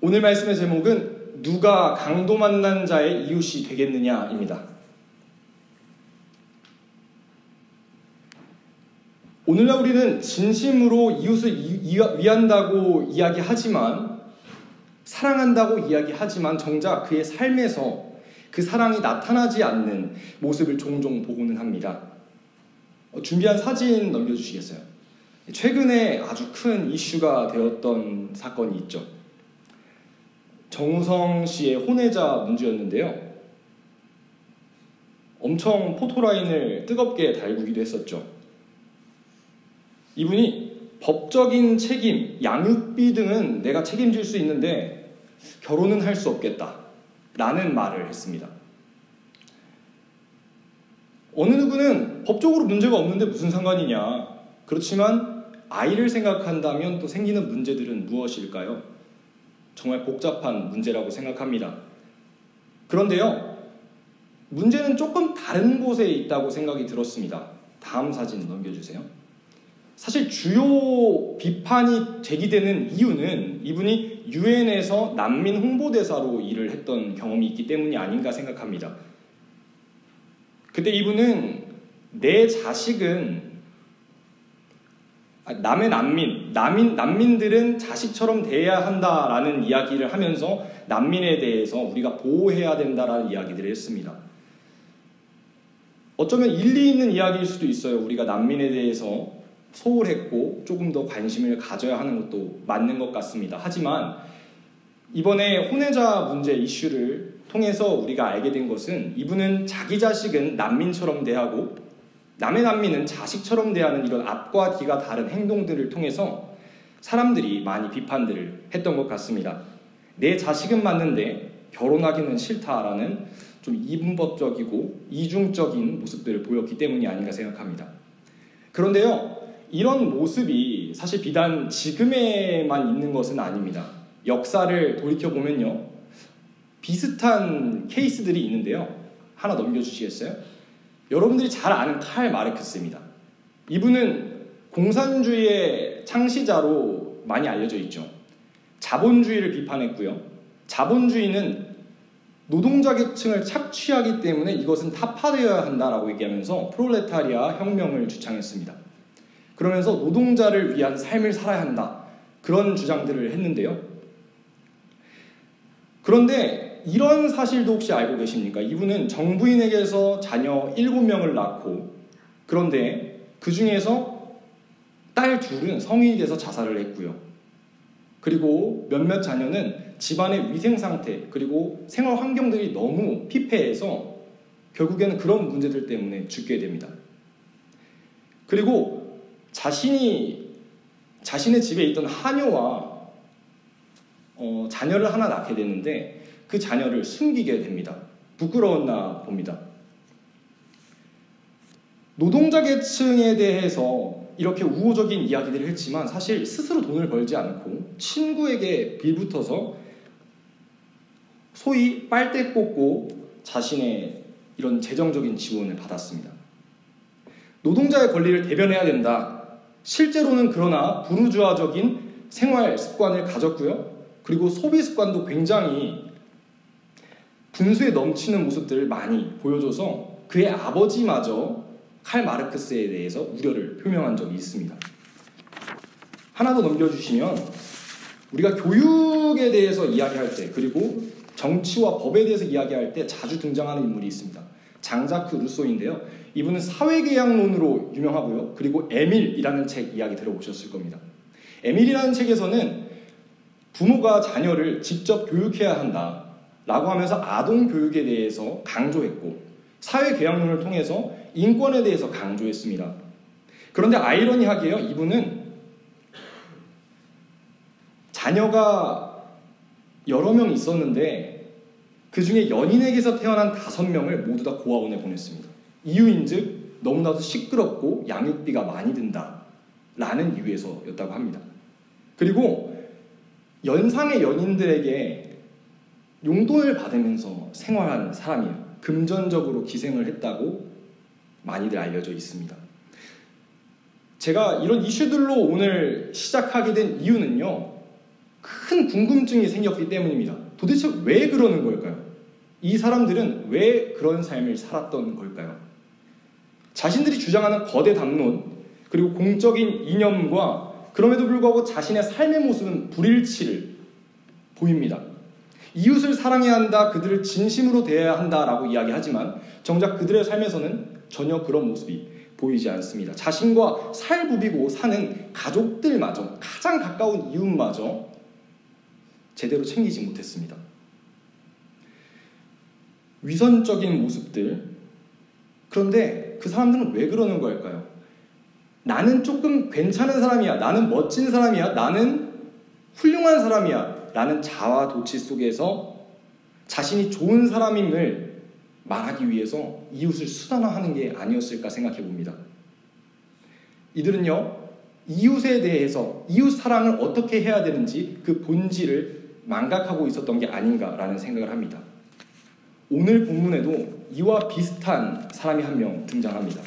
오늘 말씀의 제목은 누가 강도 만난 자의 이웃이 되겠느냐입니다. 오늘날 우리는 진심으로 이웃을 위한다고 이야기하지만, 사랑한다고 이야기하지만 정작 그의 삶에서 그 사랑이 나타나지 않는 모습을 종종 보고는 합니다. 준비한 사진 넘겨주시겠어요? 최근에 아주 큰 이슈가 되었던 사건이 있죠. 정우성 씨의 혼외자 문제였는데요. 엄청 포토라인을 뜨겁게 달구기도 했었죠. 이분이 법적인 책임, 양육비 등은 내가 책임질 수 있는데 결혼은 할 수 없겠다 라는 말을 했습니다. 어느 누구는 법적으로 문제가 없는데 무슨 상관이냐, 그렇지만 아이를 생각한다면 또 생기는 문제들은 무엇일까요? 정말 복잡한 문제라고 생각합니다. 그런데요, 문제는 조금 다른 곳에 있다고 생각이 들었습니다. 다음 사진 넘겨주세요. 사실 주요 비판이 제기되는 이유는 이분이 유엔에서 난민 홍보대사로 일을 했던 경험이 있기 때문이 아닌가 생각합니다. 그때 이분은 내 자식은 남의 난민들은 자식처럼 대해야 한다라는 이야기를 하면서 난민에 대해서 우리가 보호해야 된다라는 이야기들을 했습니다. 어쩌면 일리 있는 이야기일 수도 있어요. 우리가 난민에 대해서 소홀했고 조금 더 관심을 가져야 하는 것도 맞는 것 같습니다. 하지만 이번에 혼외자 문제 이슈를 통해서 우리가 알게 된 것은 이분은 자기 자식은 난민처럼 대하고 남의 난민은 자식처럼 대하는 이런 앞과 뒤가 다른 행동들을 통해서 사람들이 많이 비판들을 했던 것 같습니다. 내 자식은 맞는데 결혼하기는 싫다라는 좀 이분법적이고 이중적인 모습들을 보였기 때문이 아닌가 생각합니다. 그런데요, 이런 모습이 사실 비단 지금에만 있는 것은 아닙니다. 역사를 돌이켜보면요, 비슷한 케이스들이 있는데요. 하나 넘겨주시겠어요? 여러분들이 잘 아는 칼 마르크스입니다. 이분은 공산주의의 창시자로 많이 알려져 있죠. 자본주의를 비판했고요. 자본주의는 노동자 계층을 착취하기 때문에 이것은 타파되어야 한다라고 얘기하면서 프롤레타리아 혁명을 주창했습니다. 그러면서 노동자를 위한 삶을 살아야 한다, 그런 주장들을 했는데요. 그런데 이런 사실도 혹시 알고 계십니까? 이분은 정부인에게서 자녀 7명을 낳고, 그런데 그 중에서 딸 둘은 성인이 돼서 자살을 했고요. 그리고 몇몇 자녀는 집안의 위생 상태, 그리고 생활 환경들이 너무 피폐해서 결국에는 그런 문제들 때문에 죽게 됩니다. 그리고 자신의 집에 있던 하녀와 자녀를 하나 낳게 되는데 그 자녀를 숨기게 됩니다. 부끄러웠나 봅니다. 노동자 계층에 대해서 이렇게 우호적인 이야기들을 했지만 사실 스스로 돈을 벌지 않고 친구에게 빌붙어서 소위 빨대 꽂고 자신의 이런 재정적인 지원을 받았습니다. 노동자의 권리를 대변해야 된다. 실제로는 그러나 부르주아적인 생활 습관을 가졌고요. 그리고 소비 습관도 굉장히 분수에 넘치는 모습들을 많이 보여줘서 그의 아버지마저 칼 마르크스에 대해서 우려를 표명한 적이 있습니다. 하나 더 넘겨주시면, 우리가 교육에 대해서 이야기할 때, 그리고 정치와 법에 대해서 이야기할 때 자주 등장하는 인물이 있습니다. 장자크 루소인데요. 이분은 사회계약론으로 유명하고요. 그리고 에밀이라는 책 이야기 들어보셨을 겁니다. 에밀이라는 책에서는 부모가 자녀를 직접 교육해야 한다 라고 하면서 아동교육에 대해서 강조했고, 사회계약론을 통해서 인권에 대해서 강조했습니다. 그런데 아이러니하게요, 이분은 자녀가 여러 명 있었는데 그 중에 연인에게서 태어난 5명을 모두 다 고아원에 보냈습니다. 이유인즉 너무나도 시끄럽고 양육비가 많이 든다 라는 이유에서였다고 합니다. 그리고 연상의 연인들에게 용돈을 받으면서 생활하는 사람이에요. 금전적으로 기생을 했다고 많이들 알려져 있습니다. 제가 이런 이슈들로 오늘 시작하게 된 이유는요, 큰 큰 궁금증이 생겼기 때문입니다. 도대체 왜 그러는 걸까요? 이 사람들은 왜 그런 삶을 살았던 걸까요? 자신들이 주장하는 거대 담론, 그리고 공적인 이념과 그럼에도 불구하고 자신의 삶의 모습은 불일치를 보입니다. 이웃을 사랑해야 한다, 그들을 진심으로 대해야 한다라고 이야기하지만 정작 그들의 삶에서는 전혀 그런 모습이 보이지 않습니다. 자신과 살부비고 사는 가족들마저, 가장 가까운 이웃마저 제대로 챙기지 못했습니다. 위선적인 모습들. 그런데 그 사람들은 왜 그러는 걸까요? 나는 조금 괜찮은 사람이야, 나는 멋진 사람이야, 나는 훌륭한 사람이야 라는 자아도취 속에서 자신이 좋은 사람임을 말하기 위해서 이웃을 수단화하는 게 아니었을까 생각해 봅니다. 이들은요, 이웃에 대해서 이웃 사랑을 어떻게 해야 되는지 그 본질을 망각하고 있었던 게 아닌가라는 생각을 합니다. 오늘 본문에도 이와 비슷한 사람이 한 명 등장합니다.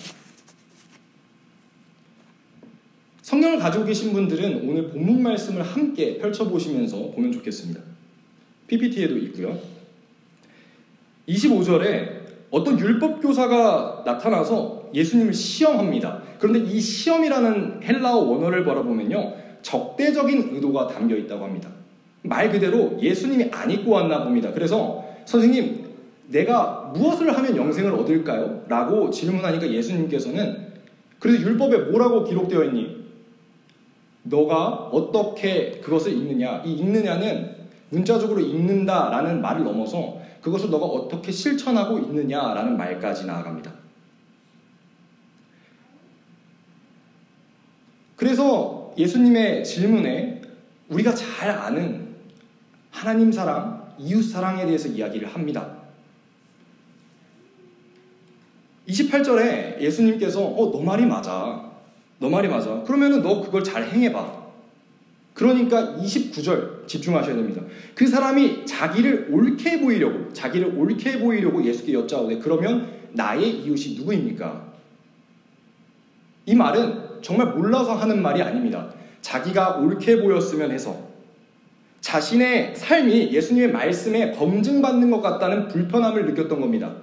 성경을 가지고 계신 분들은 오늘 본문 말씀을 함께 펼쳐보시면서 보면 좋겠습니다. PPT에도 있고요. 25절에 어떤 율법교사가 나타나서 예수님을 시험합니다. 그런데 이 시험이라는 헬라어 원어를 바라보면요, 적대적인 의도가 담겨 있다고 합니다. 말 그대로 예수님이 안 입고 왔나 봅니다. 그래서 선생님, 내가 무엇을 하면 영생을 얻을까요? 라고 질문하니까 예수님께서는 그래서 율법에 뭐라고 기록되어 있니? 너가 어떻게 그것을 읽느냐? 이 읽느냐는 문자적으로 읽는다라는 말을 넘어서 그것을 너가 어떻게 실천하고 있느냐라는 말까지 나아갑니다. 그래서 예수님의 질문에 우리가 잘 아는 하나님 사랑, 이웃 사랑에 대해서 이야기를 합니다. 28절에 예수님께서 너 말이 맞아. 너 말이 맞아. 그러면은 너 그걸 잘 행해봐. 그러니까 29절 집중하셔야 됩니다. 그 사람이 자기를 옳게 보이려고 예수께 여짜오되 그러면 나의 이웃이 누구입니까? 이 말은 정말 몰라서 하는 말이 아닙니다. 자기가 옳게 보였으면 해서 자신의 삶이 예수님의 말씀에 검증받는 것 같다는 불편함을 느꼈던 겁니다.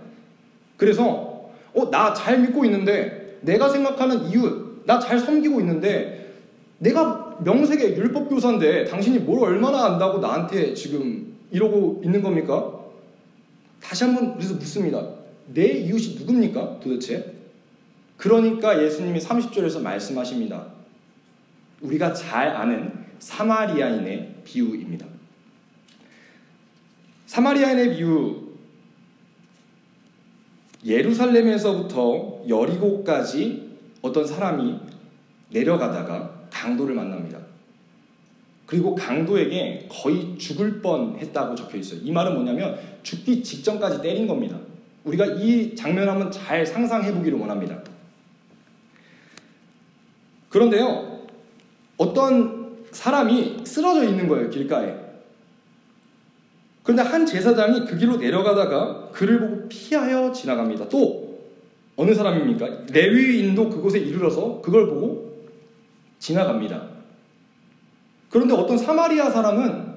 그래서 나 잘 믿고 있는데, 내가 생각하는 이웃, 나 잘 섬기고 있는데, 내가 명색의 율법교사인데 당신이 뭘 얼마나 안다고 나한테 지금 이러고 있는 겁니까? 다시 한번 그래서 묻습니다. 내 이웃이 누굽니까 도대체? 그러니까 예수님이 30절에서 말씀하십니다. 우리가 잘 아는 사마리아인의 비유입니다. 사마리아인의 비유, 예루살렘에서부터 여리고까지 어떤 사람이 내려가다가 강도를 만납니다. 그리고 강도에게 거의 죽을 뻔했다고 적혀 있어요. 이 말은 뭐냐면 죽기 직전까지 때린 겁니다. 우리가 이 장면 한번 잘 상상해 보기를 원합니다. 그런데요, 어떤 사람이 쓰러져 있는 거예요, 길가에. 그런데 한 제사장이 그 길로 내려가다가 그를 보고 피하여 지나갑니다. 또 어느 사람입니까? 레위인도 그곳에 이르러서 그걸 보고 지나갑니다. 그런데 어떤 사마리아 사람은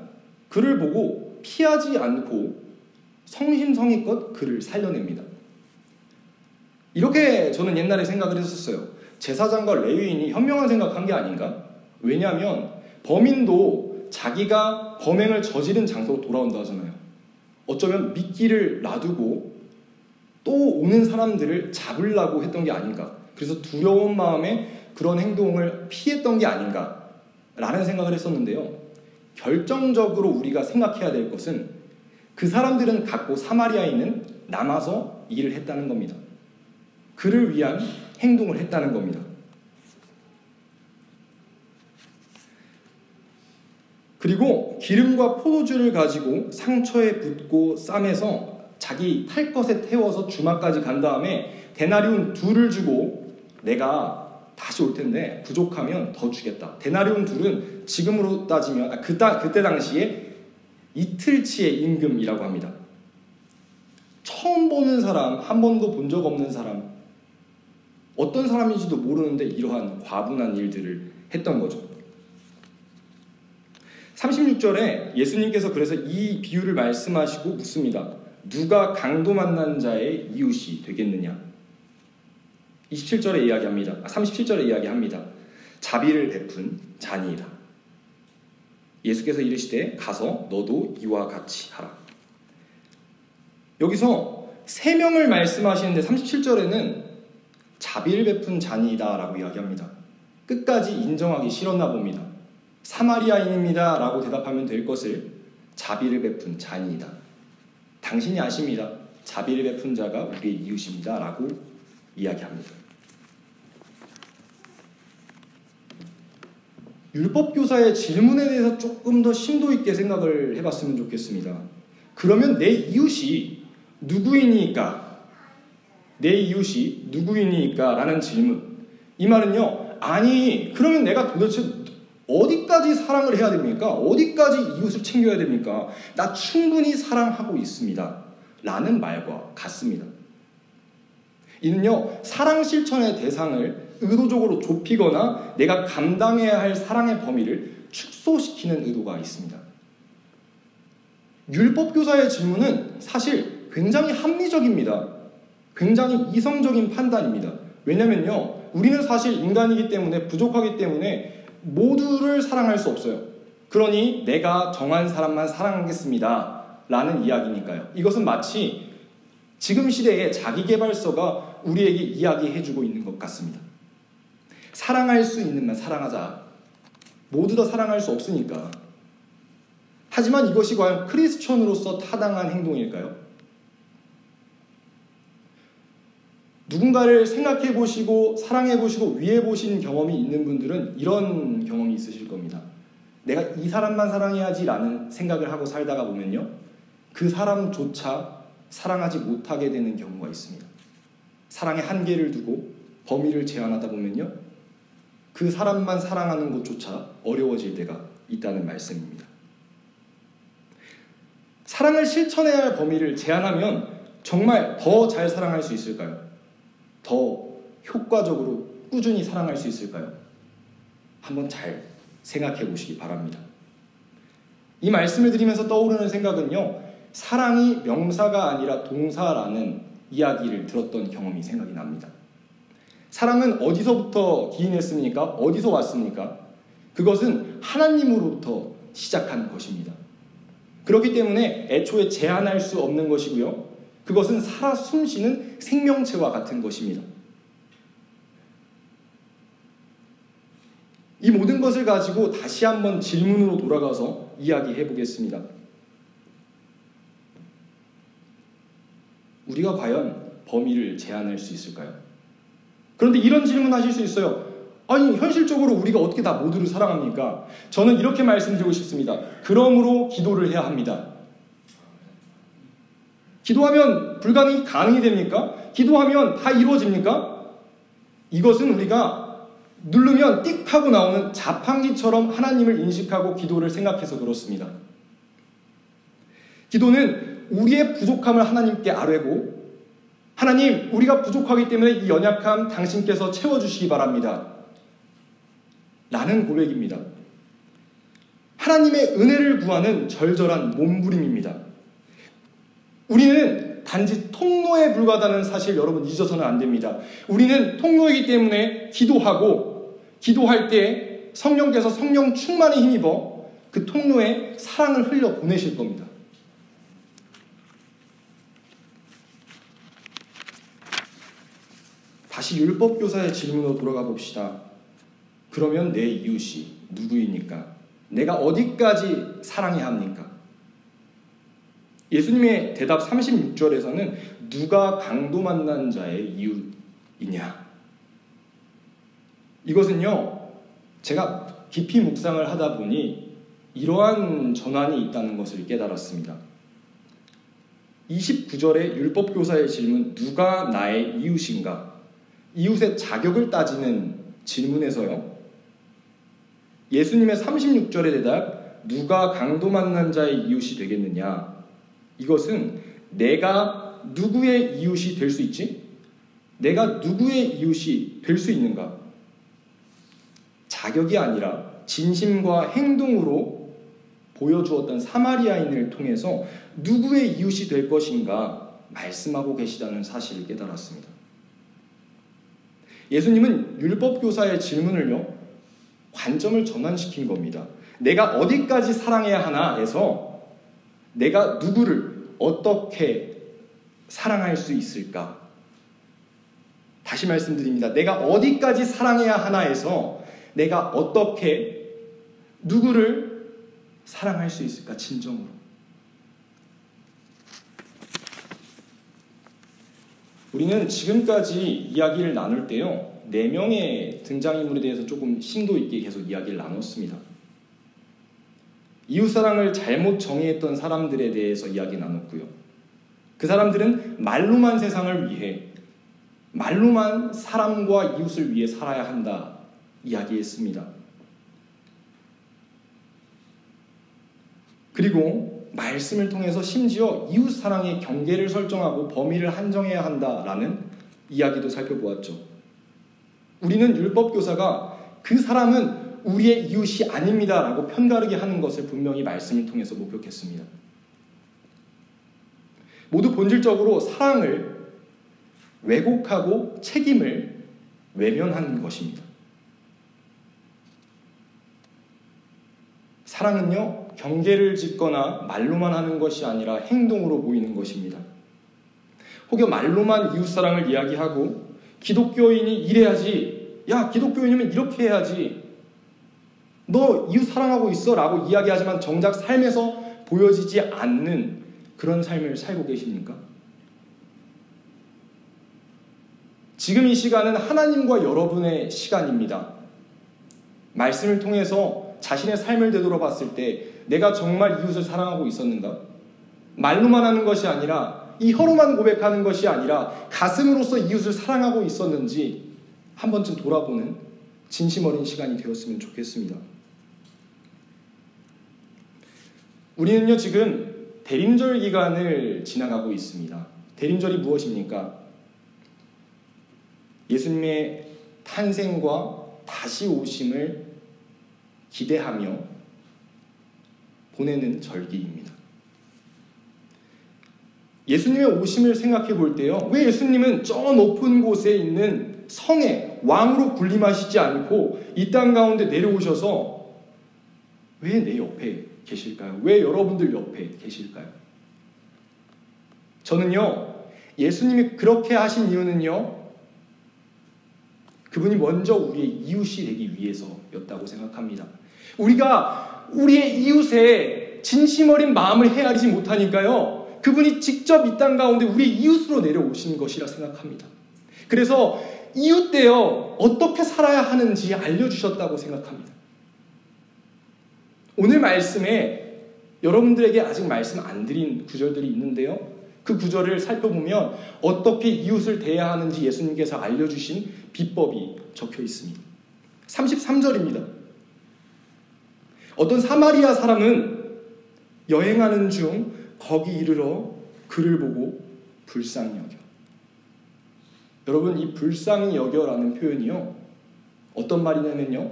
그를 보고 피하지 않고 성심성의껏 그를 살려냅니다. 이렇게 저는 옛날에 생각을 했었어요. 제사장과 레위인이 현명한 생각한 게 아닌가? 왜냐하면 범인도 자기가 범행을 저지른 장소로 돌아온다 하잖아요. 어쩌면 미끼를 놔두고 또 오는 사람들을 잡으려고 했던 게 아닌가. 그래서 두려운 마음에 그런 행동을 피했던 게 아닌가 라는 생각을 했었는데요. 결정적으로 우리가 생각해야 될 것은 그 사람들은 갔고 사마리아인은 남아서 일을 했다는 겁니다. 그를 위한 행동을 했다는 겁니다. 그리고 기름과 포도주를 가지고 상처에 붓고 쌈해서 자기 탈 것에 태워서 주막까지 간 다음에 데나리온 2를 주고 내가 다시 올 텐데 부족하면 더 주겠다. 데나리온 2는 지금으로 따지면 그때 당시에 이틀치의 임금이라고 합니다. 처음 보는 사람, 한 번도 본 적 없는 사람, 어떤 사람인지도 모르는데 이러한 과분한 일들을 했던 거죠. 36절에 예수님께서 그래서 이 비유를 말씀하시고 묻습니다. 누가 강도 만난 자의 이웃이 되겠느냐? 37절에 이야기합니다. 37절에 이야기합니다. 자비를 베푼 자니이다. 예수께서 이르시되 가서 너도 이와 같이 하라. 여기서 세 명을 말씀하시는데 37절에는 자비를 베푼 자니이다 라고 이야기합니다. 끝까지 인정하기 싫었나 봅니다. 사마리아인입니다 라고 대답하면 될 것을 자비를 베푼 자니이다. 당신이 아십니다. 자비를 베푼 자가 우리의 이웃입니다 라고 이야기합니다. 율법교사의 질문에 대해서 조금 더 심도 있게 생각을 해봤으면 좋겠습니다. 그러면 내 이웃이 누구이니까? 내 이웃이 누구이니까? 라는 질문. 이 말은요, 아니, 그러면 내가 도대체 어디까지 사랑을 해야 됩니까? 어디까지 이웃을 챙겨야 됩니까? 나 충분히 사랑하고 있습니다. 라는 말과 같습니다. 이는요, 사랑 실천의 대상을 의도적으로 좁히거나 내가 감당해야 할 사랑의 범위를 축소시키는 의도가 있습니다. 율법교사의 질문은 사실 굉장히 합리적입니다. 굉장히 이성적인 판단입니다. 왜냐면요, 우리는 사실 인간이기 때문에 부족하기 때문에 모두를 사랑할 수 없어요. 그러니 내가 정한 사람만 사랑하겠습니다. 라는 이야기니까요. 이것은 마치 지금 시대에 자기계발서가 우리에게 이야기해주고 있는 것 같습니다. 사랑할 수 있는 만 사랑하자. 모두 다 사랑할 수 없으니까. 하지만 이것이 과연 크리스천으로서 타당한 행동일까요? 누군가를 생각해 보시고 사랑해 보시고 위해 보신 경험이 있는 분들은 이런 경험이 있으실 겁니다. 내가 이 사람만 사랑해야지 라는 생각을 하고 살다가 보면요, 그 사람조차 사랑하지 못하게 되는 경우가 있습니다. 사랑의 한계를 두고 범위를 제한하다 보면요, 그 사람만 사랑하는 것조차 어려워질 때가 있다는 말씀입니다. 사랑을 실천해야 할 범위를 제한하면 정말 더 잘 사랑할 수 있을까요? 더 효과적으로 꾸준히 사랑할 수 있을까요? 한번 잘 생각해 보시기 바랍니다. 이 말씀을 드리면서 떠오르는 생각은요, 사랑이 명사가 아니라 동사라는 이야기를 들었던 경험이 생각이 납니다. 사랑은 어디서부터 기인했습니까? 어디서 왔습니까? 그것은 하나님으로부터 시작한 것입니다. 그렇기 때문에 애초에 제한할 수 없는 것이고요, 그것은 살아 숨쉬는 생명체와 같은 것입니다. 이 모든 것을 가지고 다시 한번 질문으로 돌아가서 이야기해 보겠습니다. 우리가 과연 범위를 제한할 수 있을까요? 그런데 이런 질문 하실 수 있어요. 아니, 현실적으로 우리가 어떻게 다 모두를 사랑합니까? 저는 이렇게 말씀드리고 싶습니다. 그러므로 기도를 해야 합니다. 기도하면 불가능이 가능이 됩니까? 기도하면 다 이루어집니까? 이것은 우리가 누르면 띡 하고 나오는 자판기처럼 하나님을 인식하고 기도를 생각해서 그렇습니다. 기도는 우리의 부족함을 하나님께 아뢰고, 하나님, 우리가 부족하기 때문에 이 연약함 당신께서 채워주시기 바랍니다. 라는 고백입니다. 하나님의 은혜를 구하는 절절한 몸부림입니다. 우리는 단지 통로에 불과하다는 사실 여러분 잊어서는 안 됩니다. 우리는 통로이기 때문에 기도하고, 기도할 때 성령께서 성령 충만에 힘입어 그 통로에 사랑을 흘려 보내실 겁니다. 다시 율법교사의 질문으로 돌아가 봅시다. 그러면 내 이웃이 누구입니까? 내가 어디까지 사랑해야 합니까? 예수님의 대답 36절에서는 누가 강도 만난 자의 이웃이냐? 이것은요, 제가 깊이 묵상을 하다 보니 이러한 전환이 있다는 것을 깨달았습니다. 29절의 율법교사의 질문, 누가 나의 이웃인가? 이웃의 자격을 따지는 질문에서요, 예수님의 36절의 대답, 누가 강도 만난 자의 이웃이 되겠느냐? 이것은 내가 누구의 이웃이 될 수 있지? 내가 누구의 이웃이 될 수 있는가? 자격이 아니라 진심과 행동으로 보여주었던 사마리아인을 통해서 누구의 이웃이 될 것인가 말씀하고 계시다는 사실을 깨달았습니다. 예수님은 율법교사의 질문을요, 관점을 전환시킨 겁니다. 내가 어디까지 사랑해야 하나에서 내가 누구를 어떻게 사랑할 수 있을까? 다시 말씀드립니다. 내가 어디까지 사랑해야 하나에서 내가 어떻게 누구를 사랑할 수 있을까? 진정으로. 우리는 지금까지 이야기를 나눌 때요, 4명의 등장인물에 대해서 조금 심도 있게 계속 이야기를 나눴습니다. 이웃사랑을 잘못 정의했던 사람들에 대해서 이야기 나눴고요. 그 사람들은 말로만 세상을 위해, 말로만 사람과 이웃을 위해 살아야 한다 이야기했습니다. 그리고 말씀을 통해서 심지어 이웃사랑의 경계를 설정하고 범위를 한정해야 한다라는 이야기도 살펴보았죠. 우리는 율법교사가 그 사람은 우리의 이웃이 아닙니다라고 편가르게 하는 것을 분명히 말씀을 통해서 목격했습니다. 모두 본질적으로 사랑을 왜곡하고 책임을 외면하는 것입니다. 사랑은요, 경계를 짓거나 말로만 하는 것이 아니라 행동으로 보이는 것입니다. 혹여 말로만 이웃사랑을 이야기하고 기독교인이 이래야지, 야 기독교인이면 이렇게 해야지, 너 이웃 사랑하고 있어 라고 이야기하지만 정작 삶에서 보여지지 않는 그런 삶을 살고 계십니까? 지금 이 시간은 하나님과 여러분의 시간입니다. 말씀을 통해서 자신의 삶을 되돌아봤을 때 내가 정말 이웃을 사랑하고 있었는가? 말로만 하는 것이 아니라, 이 혀로만 고백하는 것이 아니라 가슴으로서 이웃을 사랑하고 있었는지 한 번쯤 돌아보는 진심 어린 시간이 되었으면 좋겠습니다. 우리는요, 지금 대림절 기간을 지나가고 있습니다. 대림절이 무엇입니까? 예수님의 탄생과 다시 오심을 기대하며 보내는 절기입니다. 예수님의 오심을 생각해 볼 때요, 왜 예수님은 저 높은 곳에 있는 성에 왕으로 군림하시지 않고 이 땅 가운데 내려오셔서 왜 내 옆에 계실까요? 왜 여러분들 옆에 계실까요? 저는요, 예수님이 그렇게 하신 이유는요, 그분이 먼저 우리의 이웃이 되기 위해서였다고 생각합니다. 우리가 우리의 이웃의 진심 어린 마음을 헤아리지 못하니까요, 그분이 직접 이 땅 가운데 우리의 이웃으로 내려오신 것이라 생각합니다. 그래서 이웃 되어 어떻게 살아야 하는지 알려주셨다고 생각합니다. 오늘 말씀에 여러분들에게 아직 말씀 안 드린 구절들이 있는데요, 그 구절을 살펴보면 어떻게 이웃을 대해야 하는지 예수님께서 알려주신 비법이 적혀 있습니다. 33절입니다. 어떤 사마리아 사람은 여행하는 중 거기 이르러 그를 보고 불쌍히 여겨. 여러분, 이 불쌍히 여겨라는 표현이요, 어떤 말이냐면요,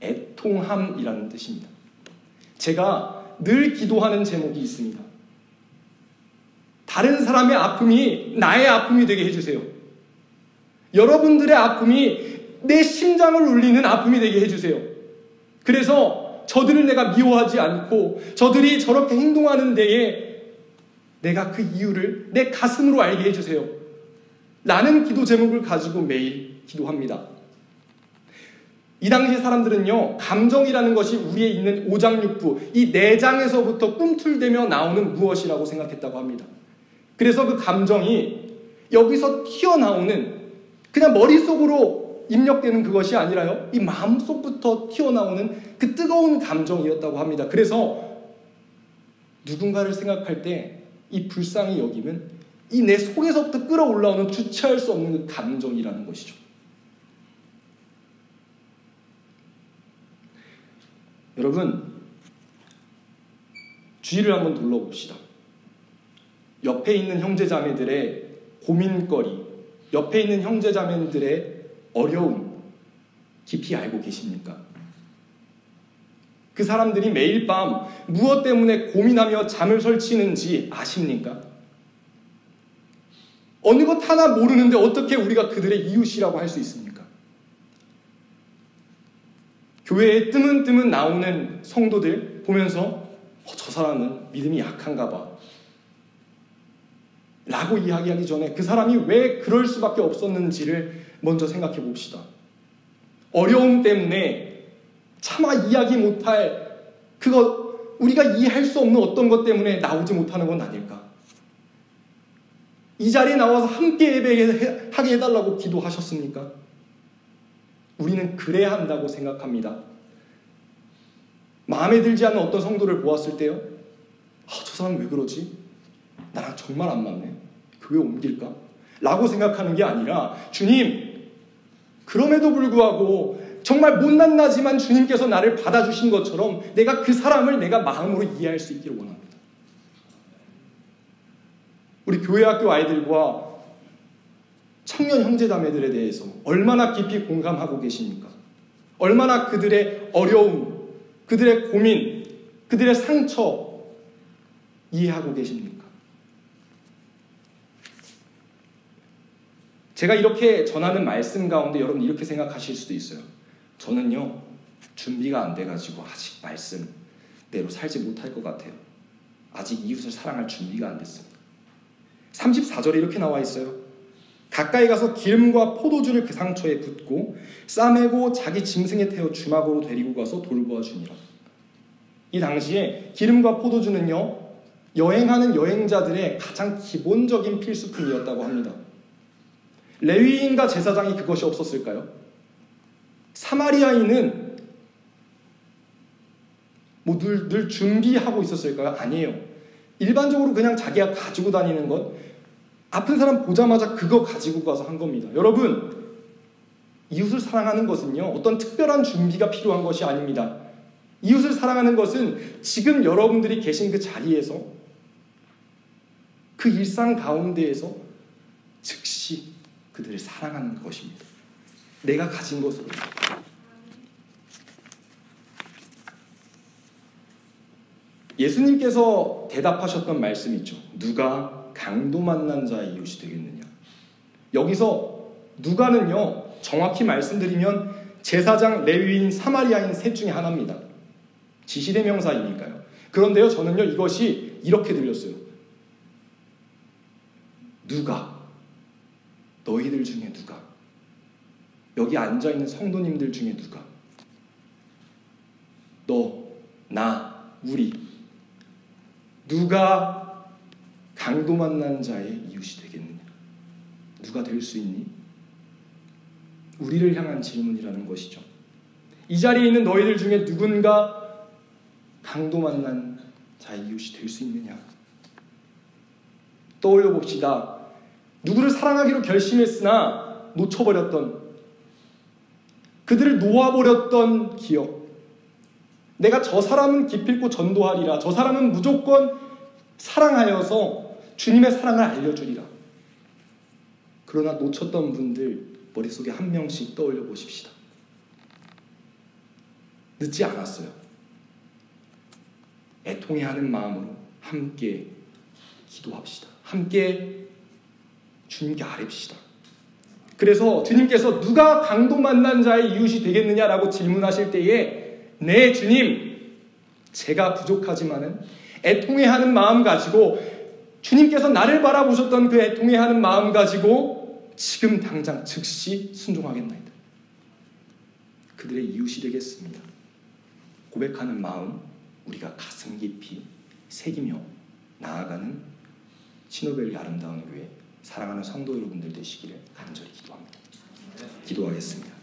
애통함이라는 뜻입니다. 제가 늘 기도하는 제목이 있습니다. 다른 사람의 아픔이 나의 아픔이 되게 해주세요. 여러분들의 아픔이 내 심장을 울리는 아픔이 되게 해주세요. 그래서 저들을 내가 미워하지 않고 저들이 저렇게 행동하는 데에 내가 그 이유를 내 가슴으로 알게 해주세요. 라는 기도 제목을 가지고 매일 기도합니다. 이 당시 사람들은요, 감정이라는 것이 우리에 있는 오장육부, 이 내장에서부터 꿈틀대며 나오는 무엇이라고 생각했다고 합니다. 그래서 그 감정이 여기서 튀어나오는, 그냥 머릿속으로 입력되는 그것이 아니라요, 이 마음속부터 튀어나오는 그 뜨거운 감정이었다고 합니다. 그래서 누군가를 생각할 때 이 불쌍히 여김은 이 내 속에서부터 끌어올라오는 주체할 수 없는 그 감정이라는 것이죠. 여러분, 주위를 한번 둘러봅시다. 옆에 있는 형제자매들의 고민거리, 옆에 있는 형제자매들의 어려움 깊이 알고 계십니까? 그 사람들이 매일 밤 무엇 때문에 고민하며 잠을 설치는지 아십니까? 어느 것 하나 모르는데 어떻게 우리가 그들의 이웃이라고 할 수 있습니까? 교회에 뜨문뜨문 나오는 성도들 보면서 저 사람은 믿음이 약한가 봐 라고 이야기하기 전에 그 사람이 왜 그럴 수밖에 없었는지를 먼저 생각해 봅시다. 어려움 때문에 차마 이야기 못할 그거 우리가 이해할 수 없는 어떤 것 때문에 나오지 못하는 건 아닐까? 이 자리에 나와서 함께 예배하게 해달라고 기도하셨습니까? 우리는 그래야 한다고 생각합니다. 마음에 들지 않는 어떤 성도를 보았을 때요. 저 사람 왜 그러지? 나랑 정말 안 맞네. 교회 옮길까? 라고 생각하는 게 아니라 주님, 그럼에도 불구하고 정말 못난나지만 주님께서 나를 받아주신 것처럼 내가 그 사람을 내가 마음으로 이해할 수 있기를 원합니다. 우리 교회학교 아이들과 청년 형제자매들에 대해서 얼마나 깊이 공감하고 계십니까? 얼마나 그들의 어려움, 그들의 고민, 그들의 상처 이해하고 계십니까? 제가 이렇게 전하는 말씀 가운데 여러분 이렇게 생각하실 수도 있어요. 저는요 준비가 안 돼가지고 아직 말씀대로 살지 못할 것 같아요. 아직 이웃을 사랑할 준비가 안 됐습니다. 34절에 이렇게 나와 있어요. 가까이 가서 기름과 포도주를 그 상처에 붓고 싸매고 자기 짐승에 태워 주막으로 데리고 가서 돌보아 주니라. 이 당시에 기름과 포도주는요 여행하는 여행자들의 가장 기본적인 필수품이었다고 합니다. 레위인과 제사장이 그것이 없었을까요? 사마리아인은 늘 준비하고 있었을까요? 아니에요. 일반적으로 그냥 자기가 가지고 다니는 것, 아픈 사람 보자마자 그거 가지고 가서 한 겁니다. 여러분, 이웃을 사랑하는 것은요 어떤 특별한 준비가 필요한 것이 아닙니다. 이웃을 사랑하는 것은 지금 여러분들이 계신 그 자리에서, 그 일상 가운데에서 즉시 그들을 사랑하는 것입니다. 내가 가진 것으로. 예수님께서 대답하셨던 말씀이 있죠. 누가 강도 만난 자의 이웃이 되겠느냐. 여기서 누가는요 정확히 말씀드리면 제사장, 레위인, 사마리아인 셋 중에 하나입니다. 지시대명사이니까요. 그런데요 저는요 이것이 이렇게 들렸어요. 누가, 너희들 중에 누가, 여기 앉아있는 성도님들 중에 누가, 너, 나, 우리, 누가 강도 만난 자의 이웃이 되겠느냐? 누가 될 수 있니? 우리를 향한 질문이라는 것이죠. 이 자리에 있는 너희들 중에 누군가 강도 만난 자의 이웃이 될 수 있느냐? 떠올려 봅시다. 누구를 사랑하기로 결심했으나 놓쳐버렸던, 그들을 놓아버렸던 기억. 내가 저 사람은 기필코 전도하리라. 저 사람은 무조건 사랑하여서 주님의 사랑을 알려주리라. 그러나 놓쳤던 분들 머릿속에 한 명씩 떠올려 보십시다. 늦지 않았어요. 애통해하는 마음으로 함께 기도합시다. 함께 주님께 아뢰시다. 그래서 주님께서 누가 강도 만난 자의 이웃이 되겠느냐라고 질문하실 때에 네 주님, 제가 부족하지만은 애통해하는 마음 가지고, 주님께서 나를 바라보셨던 그 애통해하는 마음 가지고 지금 당장 즉시 순종하겠나이다. 그들의 이웃이 되겠습니다. 고백하는 마음 우리가 가슴 깊이 새기며 나아가는 신호벨리 아름다운 교회 사랑하는 성도 여러분들 되시기를 간절히 기도합니다. 기도하겠습니다.